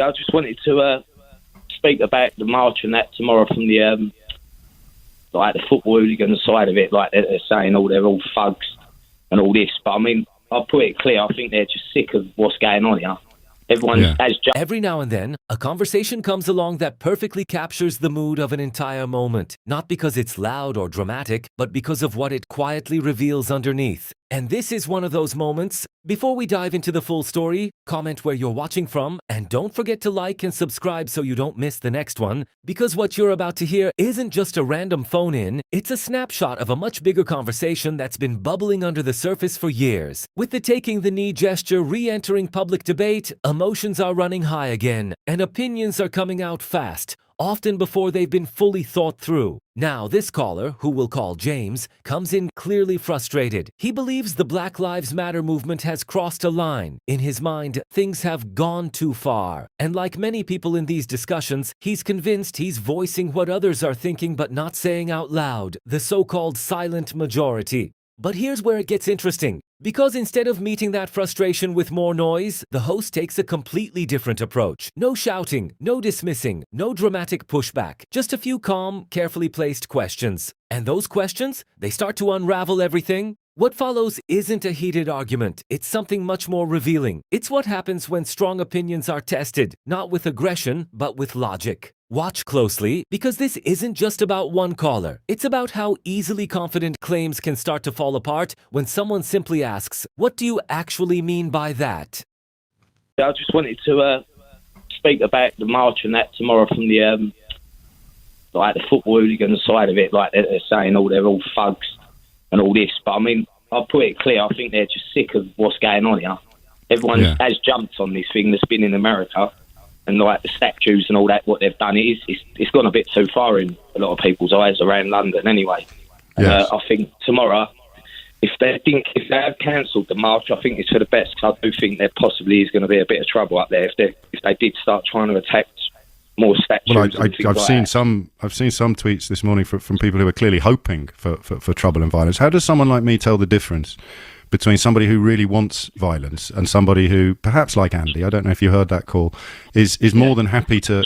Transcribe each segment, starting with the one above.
I just wanted to speak about the march and that tomorrow from the like the football hooligan side of it. Like they're saying, they're all thugs and all this. But I mean, I'll put it clear. I think they're just sick of what's going on here. Every now and then, a conversation comes along that perfectly captures the mood of an entire moment, not because it's loud or dramatic, but because of what it quietly reveals underneath. And this is one of those moments. Before we dive into the full story, comment where you're watching from, and don't forget to like and subscribe so you don't miss the next one, because what you're about to hear isn't just a random phone-in, it's a snapshot of a much bigger conversation that's been bubbling under the surface for years. With the taking the knee gesture re-entering public debate, emotions are running high again, and opinions are coming out fast, often before they've been fully thought through. Now, this caller, who we'll call James, comes in clearly frustrated. He believes the Black Lives Matter movement has crossed a line. In his mind, things have gone too far. And like many people in these discussions, he's convinced he's voicing what others are thinking but not saying out loud, the so-called silent majority. But here's where it gets interesting. Because instead of meeting that frustration with more noise, the host takes a completely different approach. No shouting, no dismissing, no dramatic pushback. Just a few calm, carefully placed questions. And those questions, they start to unravel everything. What follows isn't a heated argument. It's something much more revealing. It's what happens when strong opinions are tested, not with aggression, but with logic. Watch closely, because this isn't just about one caller. It's about how easily confident claims can start to fall apart when someone simply asks, "What do you actually mean by that?" I just wanted to speak about the march and that tomorrow from the like the football hooligan side of it. Like they're saying, they're all thugs and all this. But I mean, I'll put it clear. I think they're just sick of what's going on here. Everyone has jumped on this thing that's been in America. And like the statues and all that, what they've done, it's gone a bit too far in a lot of people's eyes around London anyway. Yes. I think tomorrow, if they have cancelled the march, I think it's for the best. I do think there possibly is going to be a bit of trouble up there if they did start trying to attack more statues. Well, I've seen some tweets this morning from people who are clearly hoping for trouble and violence. How does someone like me tell the difference between somebody who really wants violence and somebody who, perhaps like Andy, I don't know if you heard that call, is more than happy to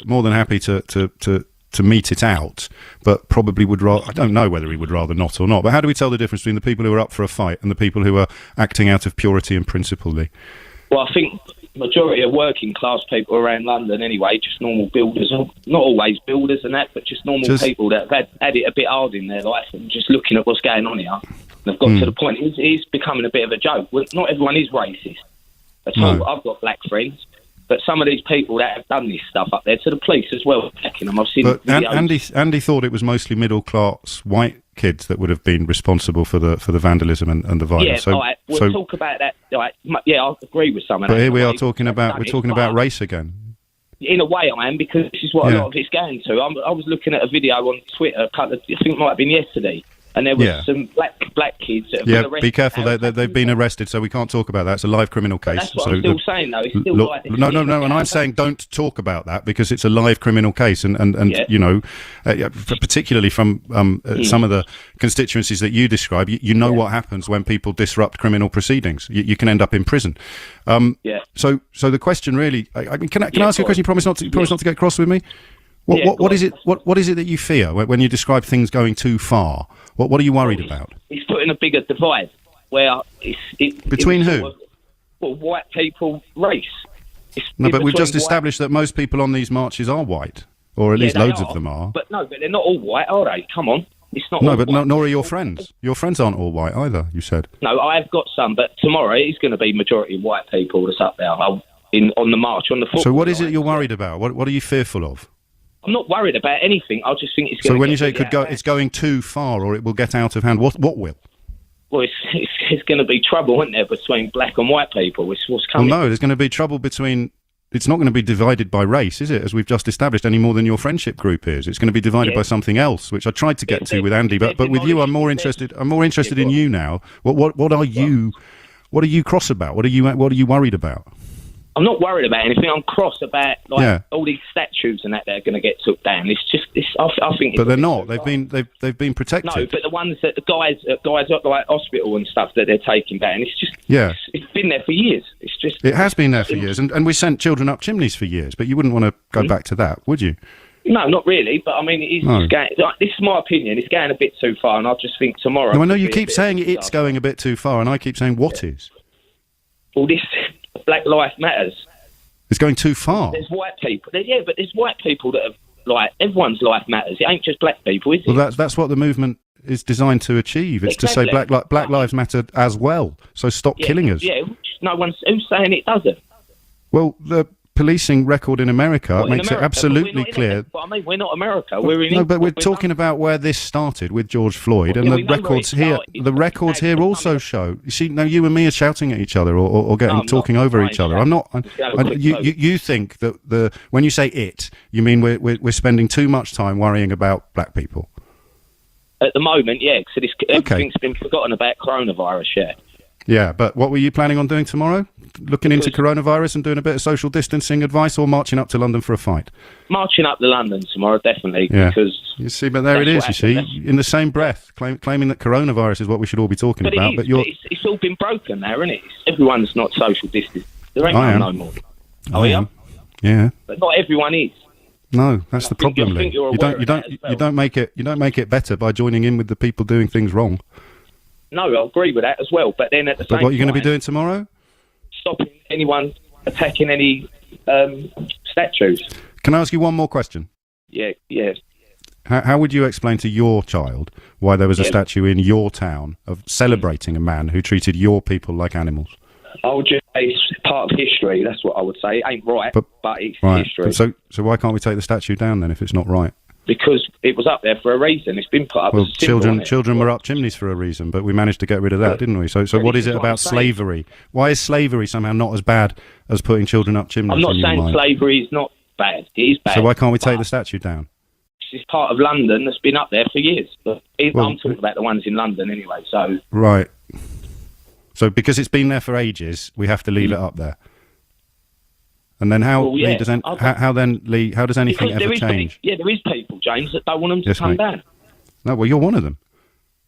meet it out, but probably would rather, I don't know whether he would rather not or not, but how do we tell the difference between the people who are up for a fight and the people who are acting out of purity and principle, Lee? Well, I think majority of working class people around London anyway, just normal builders, not always builders and that, but just normal people that have had it a bit hard in their life and just looking at what's going on here. They've got to the point, it's becoming a bit of a joke. Well, not everyone is racist at all. No. I've got black friends, but some of these people that have done this stuff up there, to the police as well, attacking them. I've seen videos. Andy thought it was mostly middle-class white kids that would have been responsible for the vandalism and the violence. Yeah, we'll talk about that. Yeah, I agree with some of that. But here we are talking about race again. In a way, I am, because this is what a lot of it's going to. I was looking at a video on Twitter, I think it might have been yesterday, and there was some black kids that have been arrested. Be careful, they've been arrested, so we can't talk about that. It's a live criminal case. That's what I'm still saying, though. It's still no, and I'm saying don't talk about that because it's a live criminal case, and you know, particularly from some of the constituencies that you describe, you know what happens when people disrupt criminal proceedings. You can end up in prison. So the question really, I mean, can I ask you a question? You promise not to get cross with me? What is it that you fear when you describe things going too far? What are you worried about? It's putting a bigger divide where between who? White people, race. No, but we've just established that most people on these marches are white, or at least loads of them are. But they're not all white, are they? Come on. It's not. No, but nor are your friends. Your friends aren't all white either, you said. No, I've got some, but tomorrow it's going to be majority white people that's up there on the march, on the football. So what is it you're worried about? What are you fearful of? I'm not worried about anything. I just think it's going to. So when you say it's going too far, or it will get out of hand, what will? Well, it's going to be trouble, isn't there, between black and white people? It's what's coming. Well, no, there's going to be trouble between. It's not going to be divided by race, is it? As we've just established, any more than your friendship group is. It's going to be divided by something else, which I tried to get to with Andy, but with you, I'm more interested in you now. What are you cross about? What are you worried about? I'm not worried about anything. I'm cross about all these statues and that are going to get took down. It's just, I think. But they're not. They've been protected. No, but the ones that the guys at like hospital and stuff that they're taking down, it's just it's been there for years. It has been there for years, and we sent children up chimneys for years. But you wouldn't want to go back to that, would you? No, not really. But I mean, it is going, this is my opinion. It's going a bit too far, and I just think tomorrow. No, I know you keep saying it's going a bit too far, and I keep saying what is. Well, this Black Lives Matters. It's going too far. There's white people. But there's white people that have, like, everyone's life matters. It ain't just black people, is it? Well, that's what the movement is designed to achieve. It's to say black lives matter as well. So stop killing us. Yeah, who's saying it doesn't? Well, the policing record in America makes it absolutely clear. I mean, we're not America. We're in. No, but we're talking about where this started with George Floyd, and the records here. The records here also show. You see, now you and me are shouting at each other or talking over each other. I'm not. You think that when you say it, you mean we're spending too much time worrying about black people. At the moment, yeah, because everything's been forgotten about coronavirus. Yeah. Yeah, but what were you planning on doing tomorrow? Looking into coronavirus and doing a bit of social distancing advice, or marching up to London for a fight? Marching up to London tomorrow, definitely. Yeah. Because you see, but there it is. You see, in the same breath, claiming that coronavirus is what we should all be talking about. But it's all been broken now, isn't it? Everyone's not social distancing. There ain't no more. I am. Yeah. But not everyone is. No, that's the problem, Lee. You don't make it better by joining in with the people doing things wrong. No, I agree with that as well. But then at the same time... But what are you going to be doing tomorrow? Stopping anyone attacking any statues. Can I ask you one more question? Yeah. How would you explain to your child why there was a statue in your town of celebrating a man who treated your people like animals? I would just say it's part of history. That's what I would say. It ain't right, but it's history. So why can't we take the statue down then if it's not right? Because it was up there for a reason. It's been put up as a symbol. Children were up chimneys for a reason, but we managed to get rid of that, didn't we? So what is it about slavery? Why is slavery somehow not as bad as putting children up chimneys? I'm not saying slavery is not bad. It is bad. So why can't we take the statue down? It's part of London that's been up there for years. But I'm talking about the ones in London anyway. So right. So because it's been there for ages, we have to leave it up there. And then how does anything ever change? There is people, James, that don't want them to come down. No, well, you're one of them.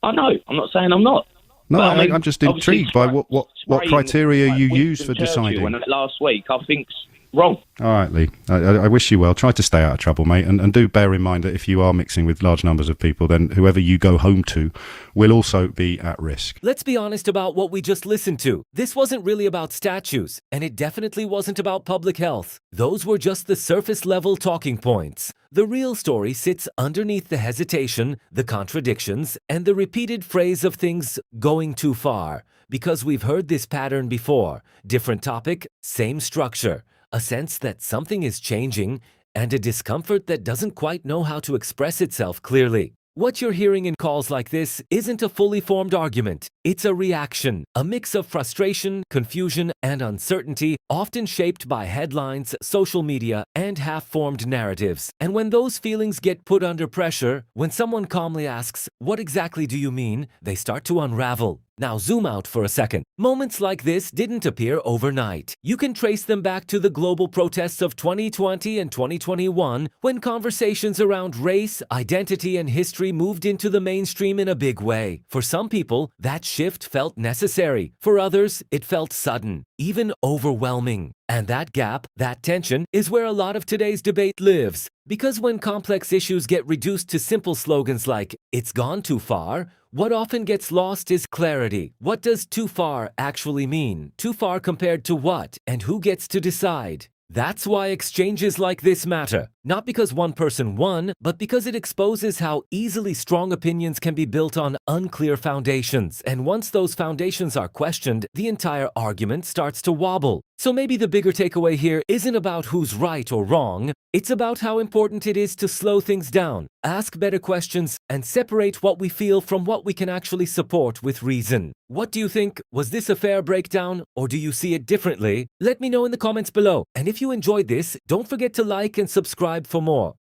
I know. I'm not saying I'm not. No, I'm just intrigued by what criteria you use for deciding. And last week, I think's wrong. All right, Lee. I wish you well. Try to stay out of trouble, mate. And do bear in mind that if you are mixing with large numbers of people, then whoever you go home to will also be at risk. Let's be honest about what we just listened to. This wasn't really about statues, and it definitely wasn't about public health. Those were just the surface-level talking points. The real story sits underneath the hesitation, the contradictions, and the repeated phrase of things going too far. Because we've heard this pattern before. Different topic, same structure. A sense that something is changing, and a discomfort that doesn't quite know how to express itself clearly. What you're hearing in calls like this isn't a fully formed argument. It's a reaction, a mix of frustration, confusion, and uncertainty, often shaped by headlines, social media, and half-formed narratives. And when those feelings get put under pressure, when someone calmly asks, "What exactly do you mean?" they start to unravel. Now zoom out for a second. Moments like this didn't appear overnight. You can trace them back to the global protests of 2020 and 2021, when conversations around race, identity, and history moved into the mainstream in a big way. For some people, that shift felt necessary. For others, it felt sudden, even overwhelming. And that gap, that tension, is where a lot of today's debate lives. Because when complex issues get reduced to simple slogans like, "It's gone too far," what often gets lost is clarity. What does too far actually mean? Too far compared to what? And who gets to decide? That's why exchanges like this matter. Not because one person won, but because it exposes how easily strong opinions can be built on unclear foundations. And once those foundations are questioned, the entire argument starts to wobble. So maybe the bigger takeaway here isn't about who's right or wrong. It's about how important it is to slow things down, ask better questions, and separate what we feel from what we can actually support with reason. What do you think? Was this a fair breakdown, or do you see it differently? Let me know in the comments below. And if you enjoyed this, don't forget to like and subscribe for more.